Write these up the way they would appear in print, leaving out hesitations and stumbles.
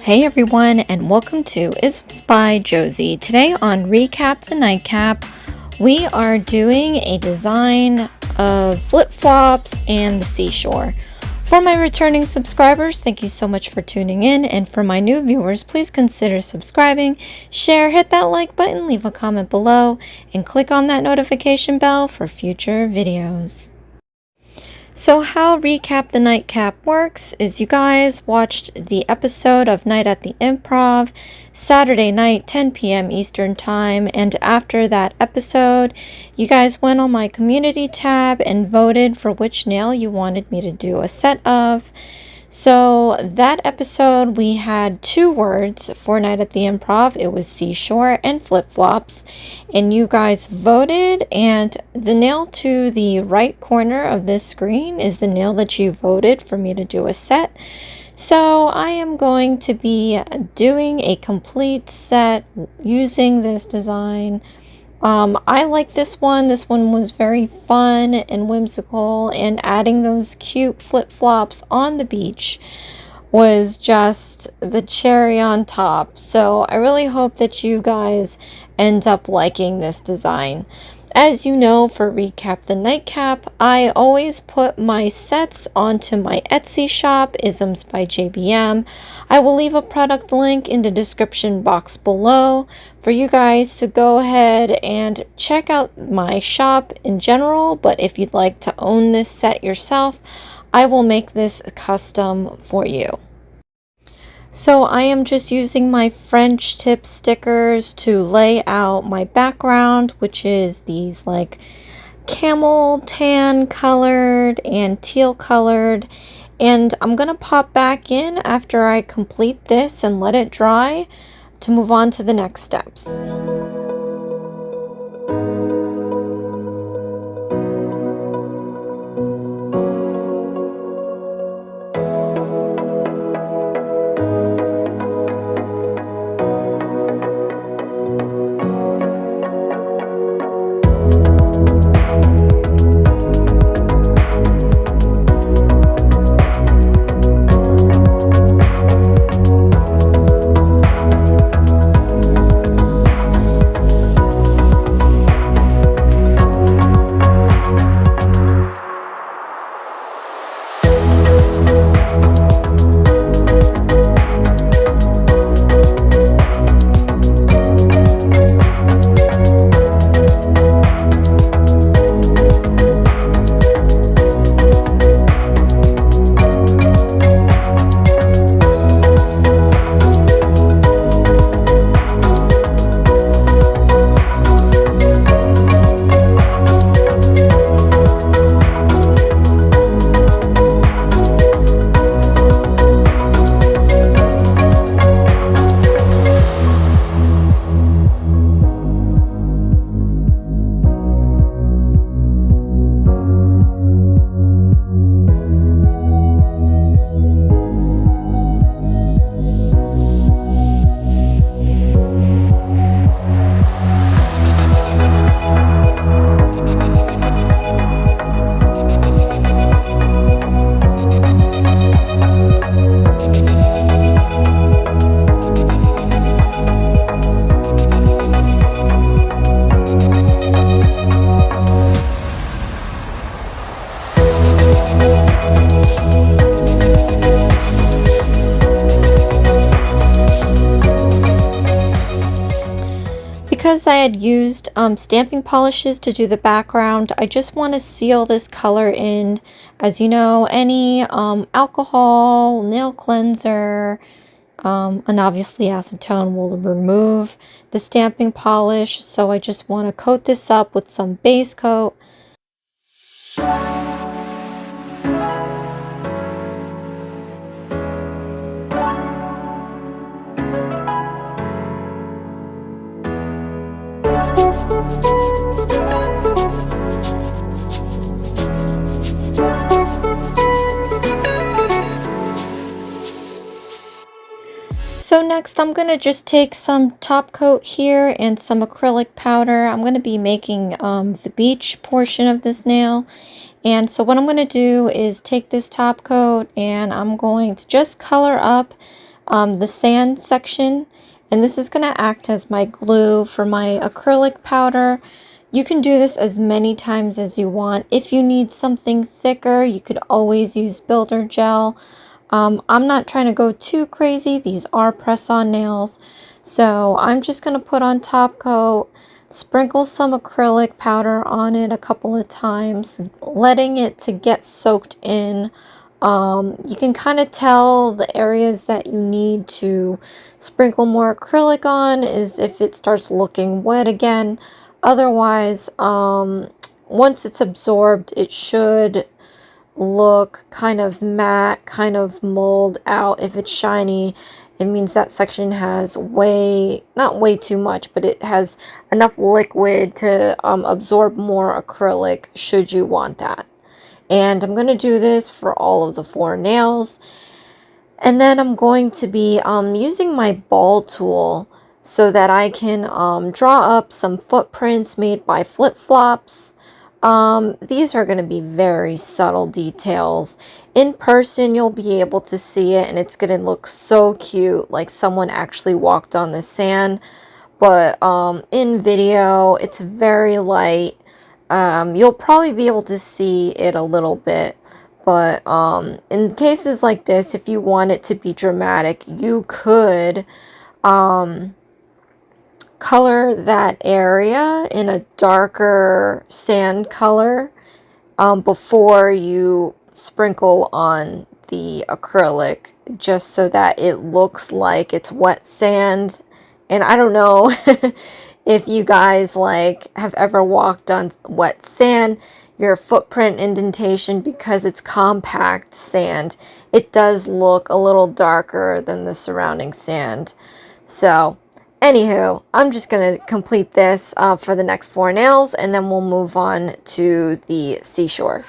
Hey everyone, and welcome to Isms by Josie. Today on Recap the Nightcap, we are doing a design of flip-flops and the seashore. For my returning subscribers, thank you so much for tuning in, and for my new viewers, please consider subscribing, share, hit that like button, leave a comment below, and click on that notification bell for future videos. So how Recap the Nightcap works is you guys watched the episode of Night at the Improv Saturday night, 10 p.m. Eastern Time, and after that episode, you guys went on my community tab and voted for which nail you wanted me to do a set of. So that episode, we had two words for Night at the Improv. It was seashore and flip-flops, and you guys voted, and the nail to the right corner of this screen is the nail that you voted for me to do a set. So I am going to be doing a complete set using this design. I like this one. This one was very fun and whimsical, and adding those cute flip-flops on the beach was just the cherry on top. So I really hope that you guys end up liking this design. As you know, for Recap the Nightcap, I always put my sets onto my Etsy shop, IsmsbyJBM. I will leave a product link in the description box below for you guys to go ahead and check out my shop in general, but if you'd like to own this set yourself, I will make this custom for you. So I am just using my French tip stickers to lay out my background, which is these like camel tan colored and teal colored. And I'm going to pop back in after I complete this and let it dry to move on to the next steps. Because I had used stamping polishes to do the background, I just want to seal this color in. As you know, any alcohol, nail cleanser, and obviously acetone will remove the stamping polish. So I just want to coat this up with some base coat. So next I'm going to just take some top coat here and some acrylic powder. I'm going to be making the beach portion of this nail. And so what I'm going to do is take this top coat and I'm going to just color up the sand section, and this is going to act as my glue for my acrylic powder. You can do this as many times as you want. If you need something thicker, you could always use builder gel. I'm not trying to go too crazy. These are press-on nails. So I'm just going to put on top coat, sprinkle some acrylic powder on it a couple of times, letting it to get soaked in. You can kind of tell the areas that you need to sprinkle more acrylic on is if it starts looking wet again. Otherwise, once it's absorbed, it should look kind of matte, kind of mold out. If it's shiny, it means that section has not way too much, but it has enough liquid to absorb more acrylic should you want that. And I'm going to do this for all of the 4 nails. And then I'm going to be using my ball tool so that I can draw up some footprints made by flip-flops. These are going to be very subtle details. In person, you'll be able to see it, and it's going to look so cute, like someone actually walked on the sand. But in video, it's very light. You'll probably be able to see it a little bit. But in cases like this, if you want it to be dramatic, you could color that area in a darker sand color before you sprinkle on the acrylic, just so that it looks like it's wet sand. And I don't know if you guys have ever walked on wet sand, your footprint indentation, because it's compact sand, it does look a little darker than the surrounding sand. So anywho, I'm just going to complete this for the next 4 nails, and then we'll move on to the seashore.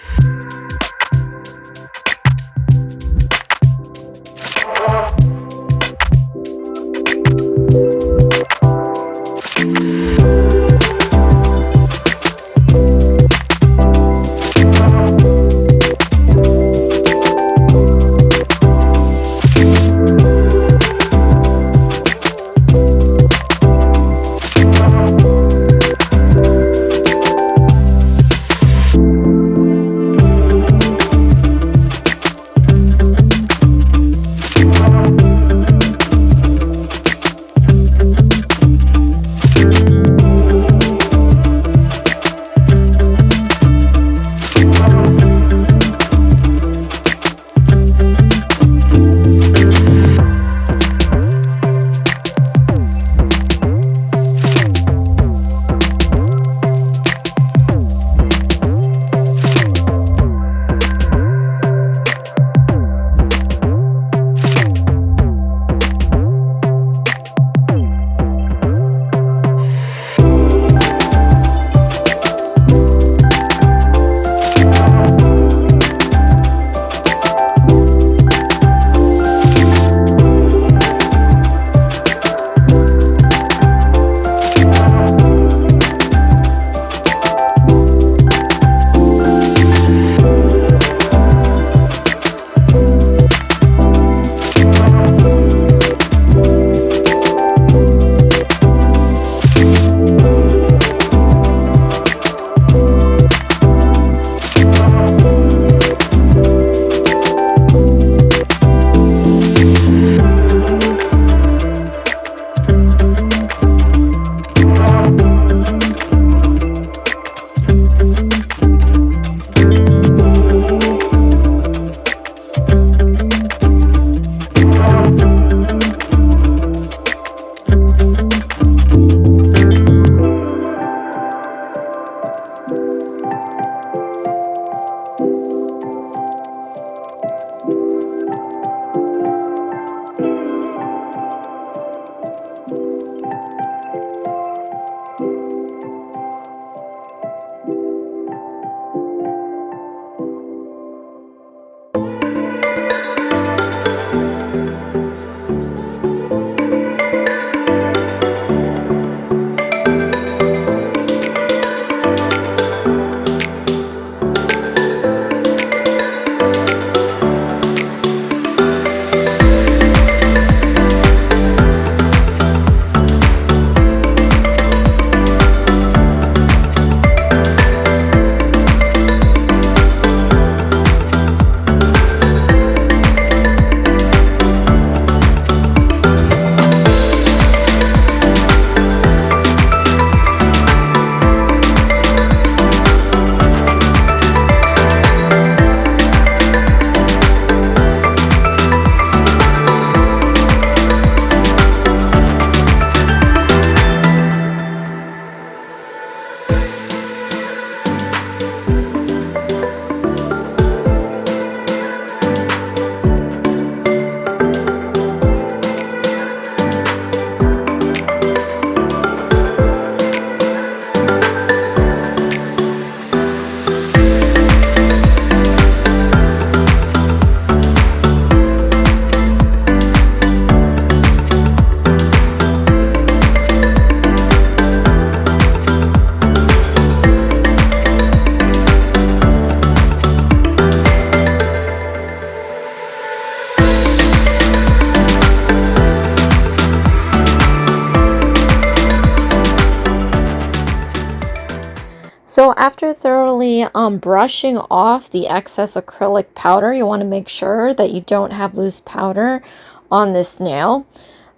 So after thoroughly brushing off the excess acrylic powder, you want to make sure that you don't have loose powder on this nail.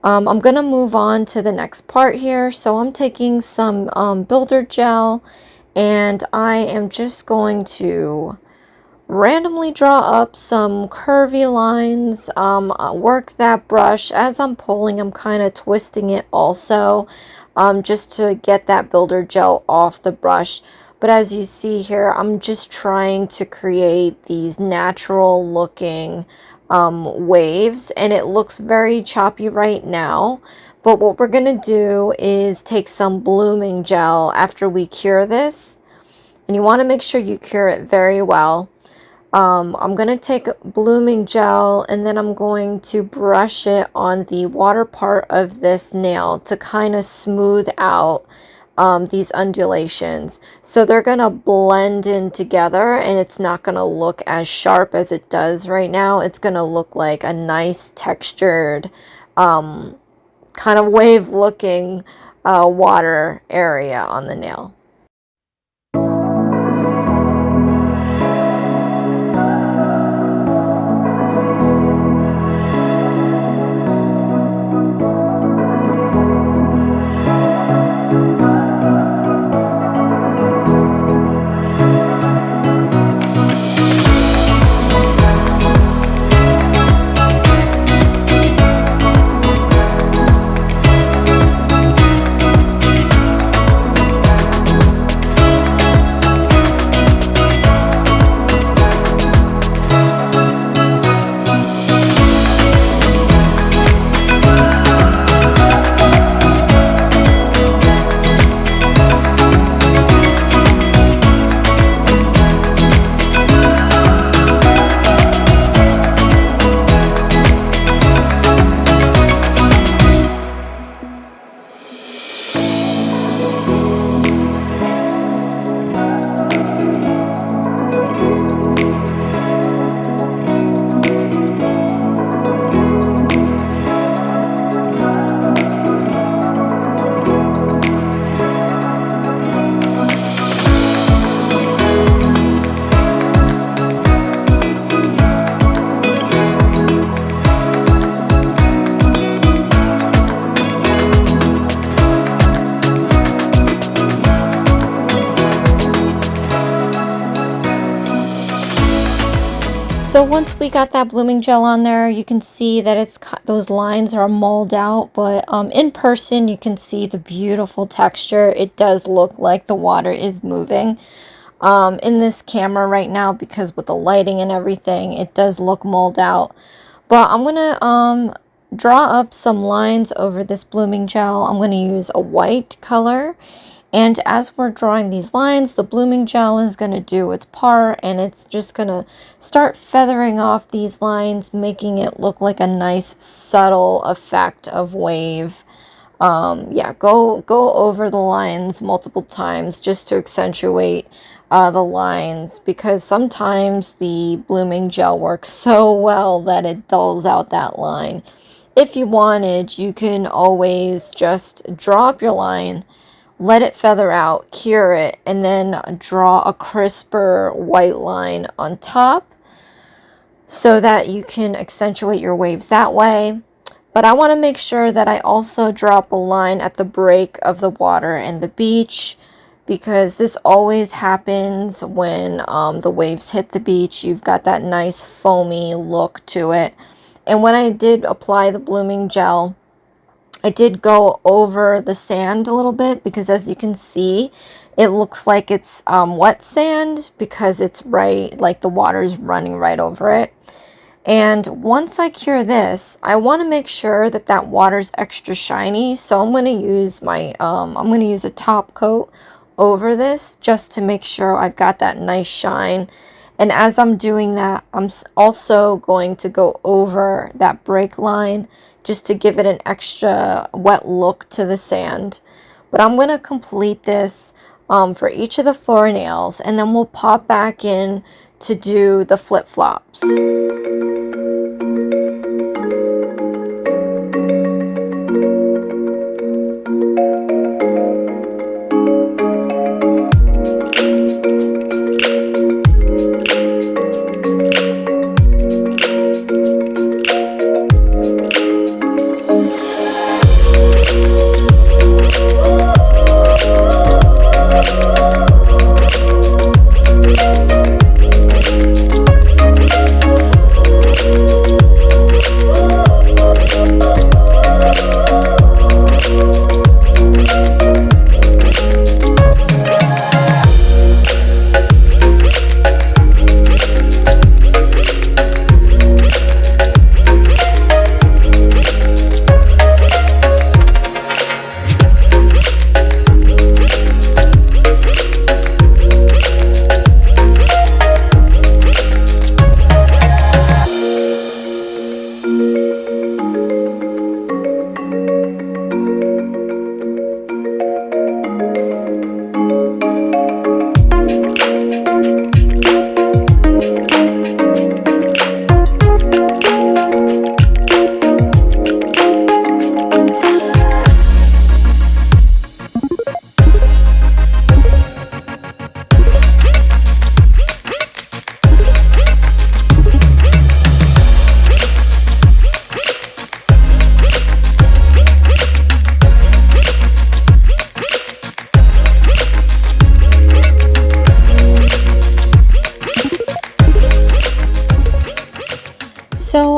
I'm going to move on to the next part here. So I'm taking some builder gel, and I am just going to randomly draw up some curvy lines, work that brush. As I'm pulling, I'm kind of twisting it also, just to get that builder gel off the brush. But as you see here, I'm just trying to create these natural looking waves, and it looks very choppy right now. But what we're gonna do is take some blooming gel after we cure this, and you want to make sure you cure it very well. I'm going to take blooming gel, and then I'm going to brush it on the water part of this nail to kind of smooth out these undulations. So they're going to blend in together, and it's not going to look as sharp as it does right now. It's going to look like a nice textured kind of wave looking water area on the nail. So once we got that blooming gel on there, you can see that those lines are mulled out, but in person you can see the beautiful texture. It does look like the water is moving. In this camera right now, because with the lighting and everything, it does look mulled out. But I'm gonna draw up some lines over this blooming gel. I'm gonna use a white color. And as we're drawing these lines, the blooming gel is going to do its part, and it's just going to start feathering off these lines, making it look like a nice subtle effect of wave. Yeah, go over the lines multiple times just to accentuate the lines, because sometimes the blooming gel works so well that it dulls out that line. If you wanted, you can always just draw up your line, let it feather out, cure it, and then draw a crisper white line on top so that you can accentuate your waves that way. But I want to make sure that I also drop a line at the break of the water and the beach, because this always happens when the waves hit the beach. You've got that nice foamy look to it. And when I did apply the blooming gel, I did go over the sand a little bit, because as you can see, it looks like it's wet sand, because it's right, like the water's running right over it. And once I cure this, I want to make sure that that water's extra shiny. So I'm going to use my, I'm going to use a top coat over this just to make sure I've got that nice shine. And as I'm doing that, I'm also going to go over that break line just to give it an extra wet look to the sand. But I'm going to complete this for each of the 4 nails, and then we'll pop back in to do the flip-flops.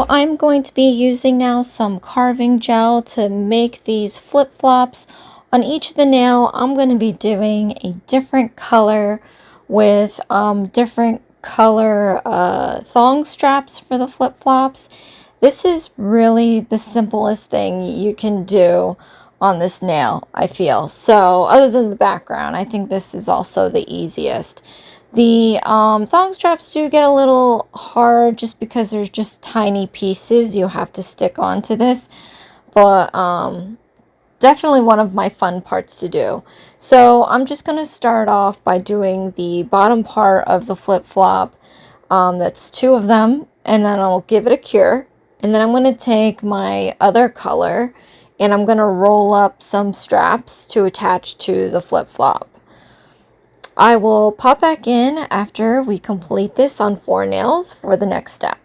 So I'm going to be using now some carving gel to make these flip-flops. On each of the nail, I'm going to be doing a different color with different color thong straps for the flip-flops. This is really the simplest thing you can do on this nail, I feel. So other than the background, I think this is also the easiest. The thong straps do get a little hard just because there's just tiny pieces you have to stick onto this, but definitely one of my fun parts to do. So I'm just going to start off by doing the bottom part of the flip-flop. That's 2 of them, and then I'll give it a cure. And then I'm going to take my other color and I'm going to roll up some straps to attach to the flip-flop. I will pop back in after we complete this on 4 nails for the next step.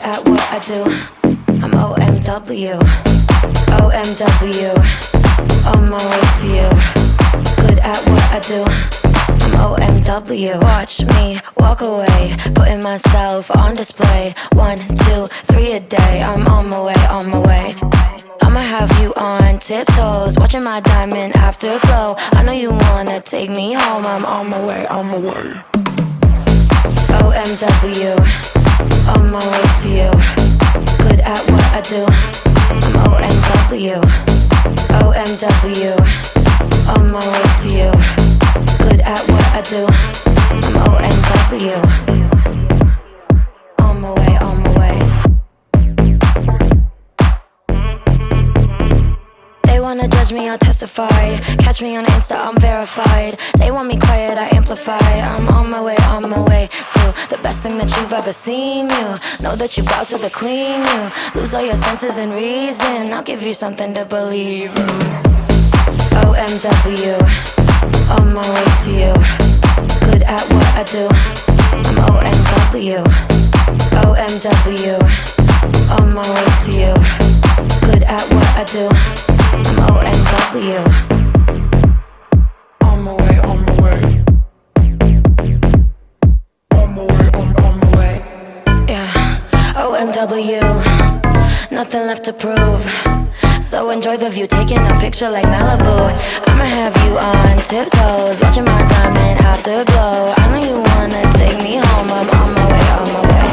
at what I do. I'm OMW, OMW, on my way to you. Good at what I do. I'm OMW. Watch me walk away, putting myself on display. 1, 2, 3 a day. I'm on my way, on my way. I'ma have you on tiptoes, watching my diamond afterglow. I know you wanna take me home. I'm on my way, on my way. OMW, on my way to you. Good at what I do. I'm OMW, OMW, on my way to you. Good at what I do. I'm OMW, on my way, on my way. They wanna judge me, I'll testify. Catch me on Insta, I'm verified. They want me quiet, I amplify. I'm on my way to the best thing that you've ever seen. You know that you bow to the queen. You lose all your senses and reason. I'll give you something to believe in. OMW, on my way to you. Good at what I do. I'm OMW, OMW, on my way to you. Good at what I do. I'm OMW, on my way, on my way. On my way, on my way. Yeah, OMW, nothing left to prove. So enjoy the view, taking a picture like Malibu. I'ma have you on tiptoes, watching my diamond afterglow. I know you wanna take me home. I'm on my way, on my way.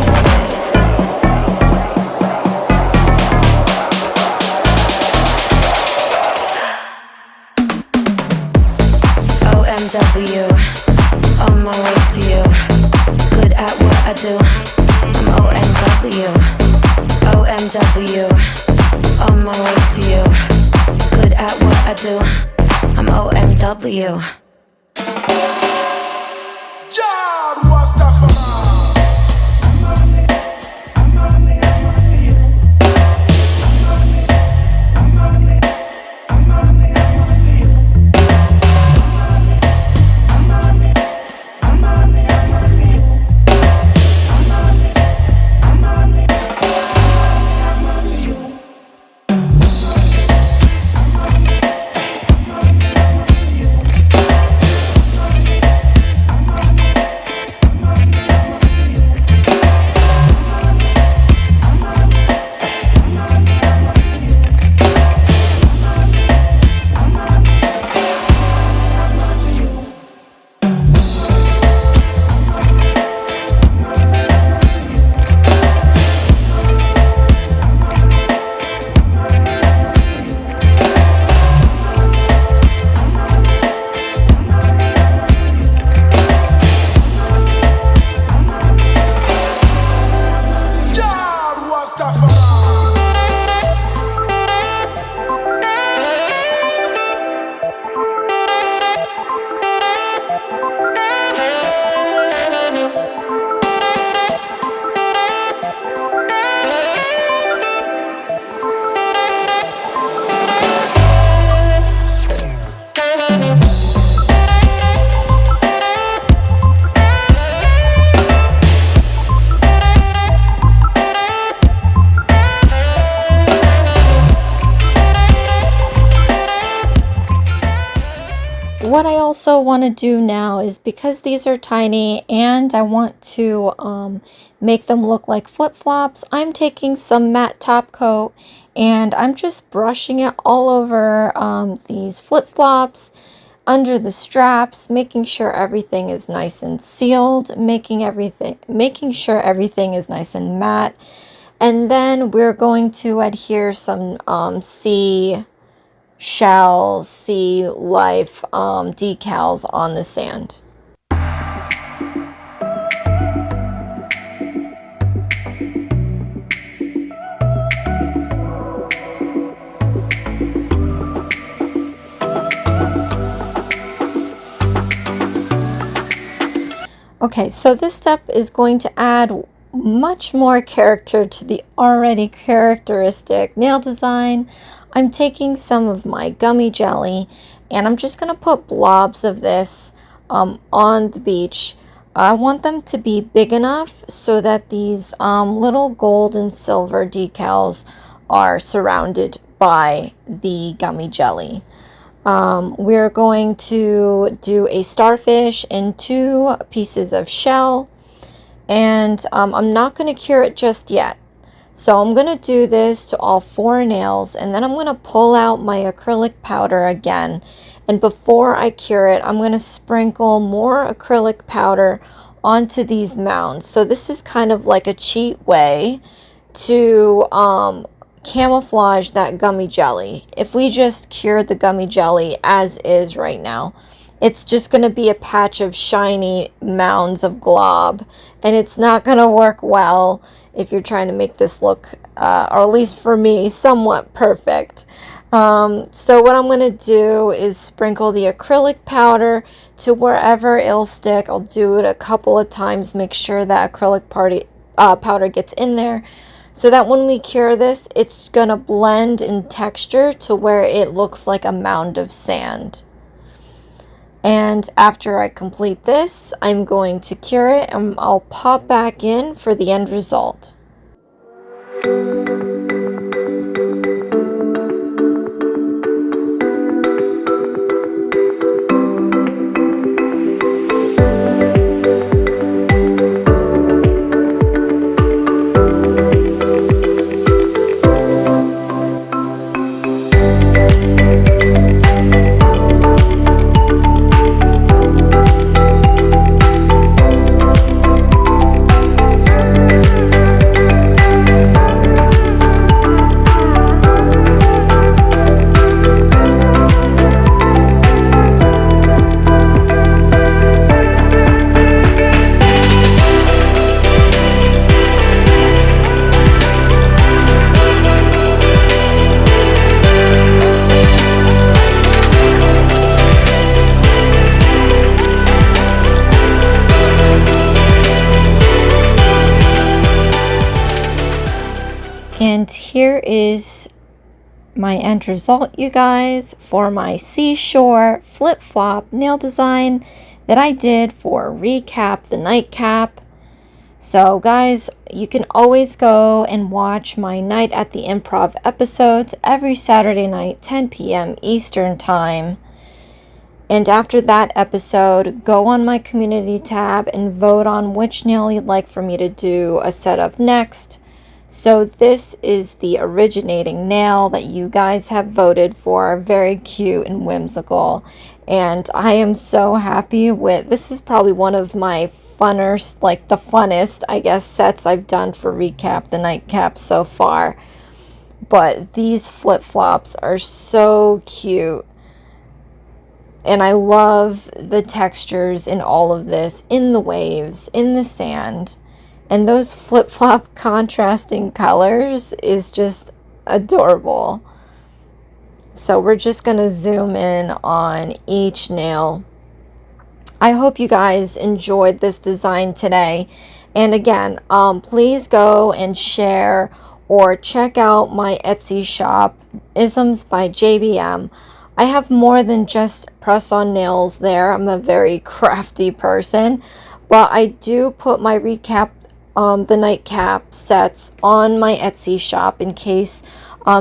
OMW, on my way to you. Good at what I do. I'm OMW, OMW, on my way to you. Good at what I do. I'm OMW. John Rastafari. What I also want to do now is, because these are tiny and I want to make them look like flip-flops, I'm taking some matte top coat and I'm just brushing it all over these flip-flops, under the straps, making sure everything is nice and sealed, making sure everything is nice and matte. And then we're going to adhere some sea life decals on the sand. Okay, so this step is going to add much more character to the already characteristic nail design. I'm taking some of my gummy jelly and I'm just going to put blobs of this on the beach. I want them to be big enough so that these little gold and silver decals are surrounded by the gummy jelly. We're going to do a starfish and 2 pieces of shell, and I'm not going to cure it just yet. So I'm going to do this to all 4 nails, and then I'm going to pull out my acrylic powder again. And before I cure it, I'm going to sprinkle more acrylic powder onto these mounds. So this is kind of like a cheat way to camouflage that gummy jelly. If we just cured the gummy jelly as is right now, it's just going to be a patch of shiny mounds of glob, and it's not going to work well if you're trying to make this look, or at least for me, somewhat perfect. So what I'm going to do is sprinkle the acrylic powder to wherever it'll stick. I'll do it a couple of times, make sure that acrylic powder gets in there, so that when we cure this, it's going to blend in texture to where it looks like a mound of sand. And after I complete this, I'm going to cure it, and I'll pop back in for the end result. And here is my end result, you guys, for my seashore flip-flop nail design that I did for Recap the Nightcap. So guys, you can always go and watch my Night at the Improv episodes every Saturday night, 10 p.m. Eastern Time. And after that episode, go on my community tab and vote on which nail you'd like for me to do a set of next. So this is the originating nail that you guys have voted for. Very cute and whimsical. And I am so happy with, this is probably one of my funnest, like the funnest, I guess, sets I've done for Recap the Nightcap so far. But these flip-flops are so cute. And I love the textures in all of this, in the waves, in the sand. And those flip-flop contrasting colors is just adorable. So we're just going to zoom in on each nail. I hope you guys enjoyed this design today. And again, please go and share or check out my Etsy shop, IsmsbyJBM. I have more than just press-on nails there. I'm a very crafty person. But I do put my Recap the Nightcap sets on my Etsy shop in case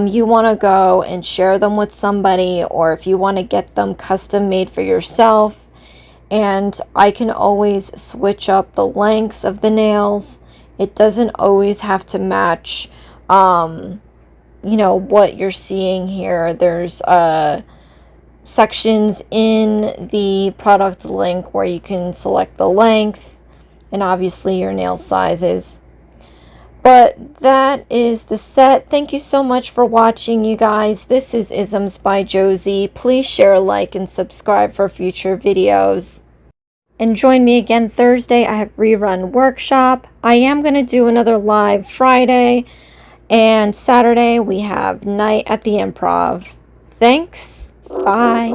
you want to go and share them with somebody, or if you want to get them custom made for yourself. And I can always switch up the lengths of the nails. It doesn't always have to match you know, what you're seeing here. There's sections in the product link where you can select the length and obviously your nail sizes. But that is the set. Thank you so much for watching, you guys. This is Isms by Josie. Please share, like, and subscribe for future videos. And join me again Thursday. I have rerun workshop. I am going to do another live Friday. And Saturday we have Night at the Improv. Thanks. Bye.